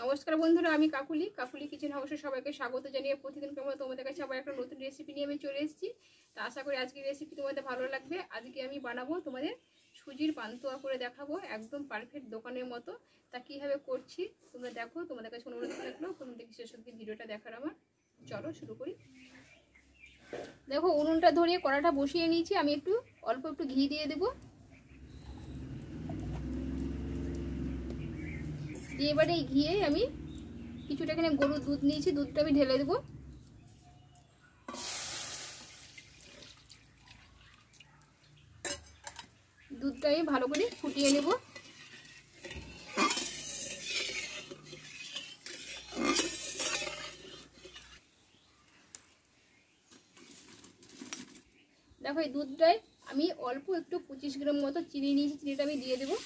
নমস্কার বন্ধুরা, আমি কাকুলি কিচেন হাউসে সবাইকে স্বাগত জানিয়ে প্রতিদিনকার মতো তোমাদের কাছে আবার একটা নতুন রেসিপি নিয়ে আমি চলে এসেছি। তা আশা করি আজকের রেসিপি তোমাদের ভালো লাগবে। আজকে আমি বানাবো তোমাদের সুজির পান্তুয়া করে দেখাবো, একদম পারফেক্ট দোকানের মতো। তা কীভাবে করছি তোমরা দেখো, তোমাদের কাছে অনুরোধ থাকলো প্রথম থেকে শেষ অবধি ভিডিওটা দেখার আমার। চলো শুরু করি। দেখো উনুনটা ধরিয়ে কড়াটা বসিয়ে নিয়েছি, আমি অল্প একটু ঘি দিয়ে দেবো। দিয়ে এবারে এই ঘিয়ে আমি কিছুটা এখানে গরুর দুধ নিয়েছি, দুধটা আমি ঢেলে দেবো। দুধটা আমি ভালো করে ফুটিয়ে নেব। দেখো এই দুধটায় আমি অল্প একটু 25 গ্রাম মতো চিনি নিয়েছি, চিনিটা আমি দিয়ে দেবো।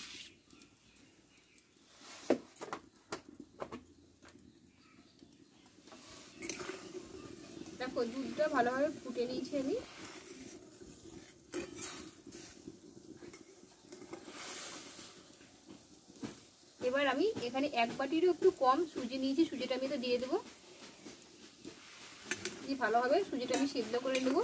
দেখো দুধটা ভালোভাবে ফুটে নিয়েছি আমি। এবার আমি এখানে এক বাটিরও একটু কম সুজি নিয়েছি, সুজিটা আমি তো দিয়ে দেবো। ভালোভাবে সুজিটা আমি সিদ্ধ করে নেব।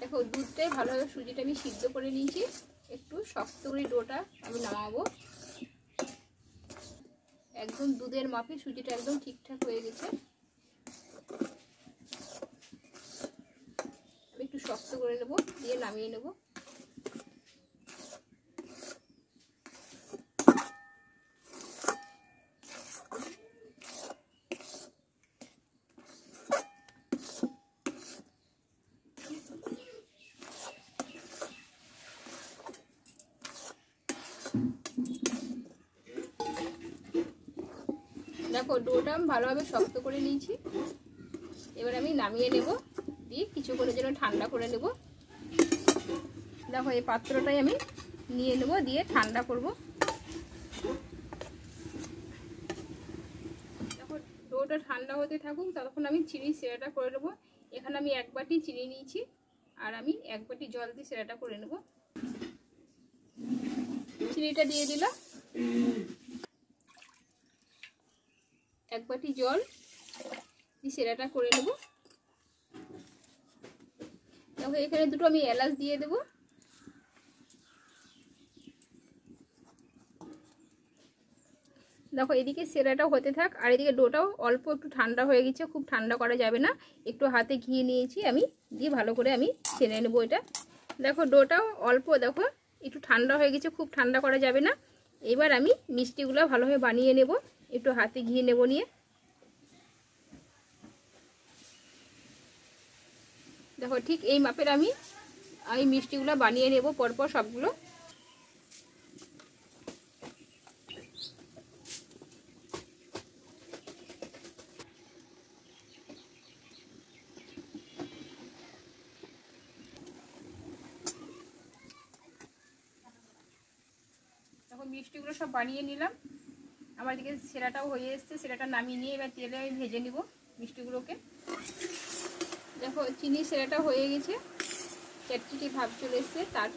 দেখো দুধটাই ভালোভাবে সুজিটা আমি সিদ্ধ করে নিয়েছি। একটু শক্ত করে ডোটা আমি নামাবো। একদম দুধের মাপে সুজিটা একদম ঠিকঠাক হয়ে গেছে। আমি একটু শক্ত করে নেব, দিয়ে নামিয়ে নেব। দেখো ডোটা আমি ভালোভাবে শক্ত করে নিয়েছি। এবার আমি নামিয়ে নেব, দিয়ে কিছুক্ষণের জন্য ঠান্ডা করে নেব। দেখো এই পাত্রটাই আমি নিয়ে নেব, দিয়ে ঠান্ডা করব। দেখো ডোটা ঠান্ডা হতে থাকুক, ততক্ষণ আমি চিনি সেরাটা করে নেব। এখানে আমি এক বাটি চিনি নিয়েছি, আর আমি এক বাটি জল দিয়ে সেরাটা করে নেব। চিনিটা দিয়ে দিলাম, এক বাটি জল দিয়ে সেরাটা করে নেব। দেখো এখানে দুটো আমি এলাচ দিয়ে দেব। দেখো এদিকে সেরাটাও হতে থাক, আর এদিকে ডোটাও অল্প একটু ঠান্ডা হয়ে গেছে, খুব ঠান্ডা করা যাবে না। একটু হাতে ঘি নিয়েছি আমি, দিয়ে ভালো করে আমি ছেনে নেব এটা। দেখো ডোটাও অল্প দেখো একটু ঠান্ডা হয়ে গেছে, খুব ঠান্ডা করা যাবে না। এবার আমি মিষ্টিগুলো ভালোভাবে বানিয়ে নেব। একটু হাতে ঘি নেব, নিয়ে দেখো ঠিক এই মাপের আমি মিষ্টিগুলো বানিয়ে নেব পরপর সবগুলো। দেখো মিষ্টিগুলো সব বানিয়ে নিলাম। আমার দিকে সেরাটাও হয়ে এসছে, সেরাটা নামিয়ে নিয়ে এবার তেলে আমি ভেজে নিব মিষ্টিগুলোকে। দেখো চিনি সেরাটা হয়ে গেছে, চটচটি ভাব চলে এসছে, তার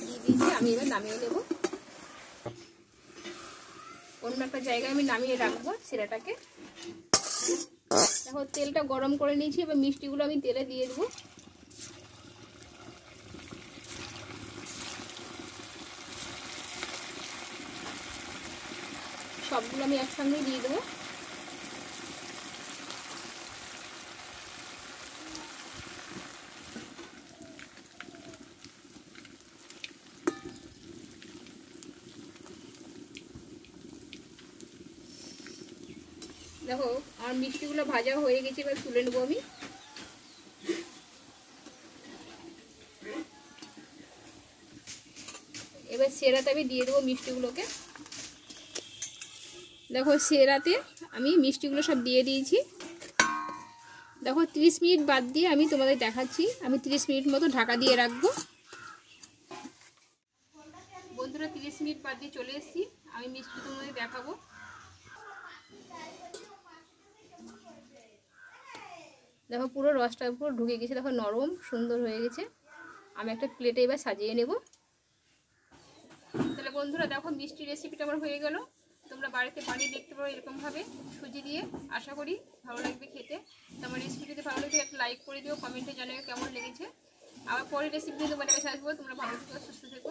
দিয়ে দিয়েছি। আমি এবার নামিয়ে নেব, অন্য একটা জায়গায় আমি নামিয়ে রাখবো সেরাটাকে। দেখো তেলটা গরম করে নিয়েছি, এবার মিষ্টিগুলো আমি তেলে দিয়ে দেবো। সবগুলো আমি একসঙ্গে দিয়ে দেবো। দেখো আমার মিষ্টিগুলো ভাজা হয়ে গেছে, এবার তুলে নেবো আমি। এবার সেরাতে আমি দিয়ে দেবো মিষ্টিগুলোকে। দেখো সেরাতে আমি মিষ্টিগুলো সব দিয়ে দিয়েছি। দেখো 30 মিনিট বাদ দিয়ে আমি তোমাদের দেখাচ্ছি। আমি 30 মিনিট মতো ঢাকা দিয়ে রাখবো। বন্ধুরা 30 মিনিট বাদ দিয়ে চলে এসেছি, আমি মিষ্টি তোমাদের দেখাবো। দেখো পুরো রসটা পুরো ঢুকে গেছে, দেখো নরম সুন্দর হয়ে গেছে। আমি একটা প্লেটে এবার সাজিয়ে নেব। তাহলে বন্ধুরা দেখো মিষ্টি রেসিপিটা আমার হয়ে গেল। তোমরা বাড়িতে বানিয়ে দেখতে পারো এরকমভাবে সুজি দিয়ে। আশা করি ভালো লাগবে খেতে। তো আমার রেসিপি যদি ভালো লাগে একটা লাইক করে দিও, কমেন্টে জানিও কেমন লেগেছে। আবার পরের রেসিপি নিয়ে তোমাদের কাছে আসবো। তোমরা ভালো থেকো, সুস্থ থেকো।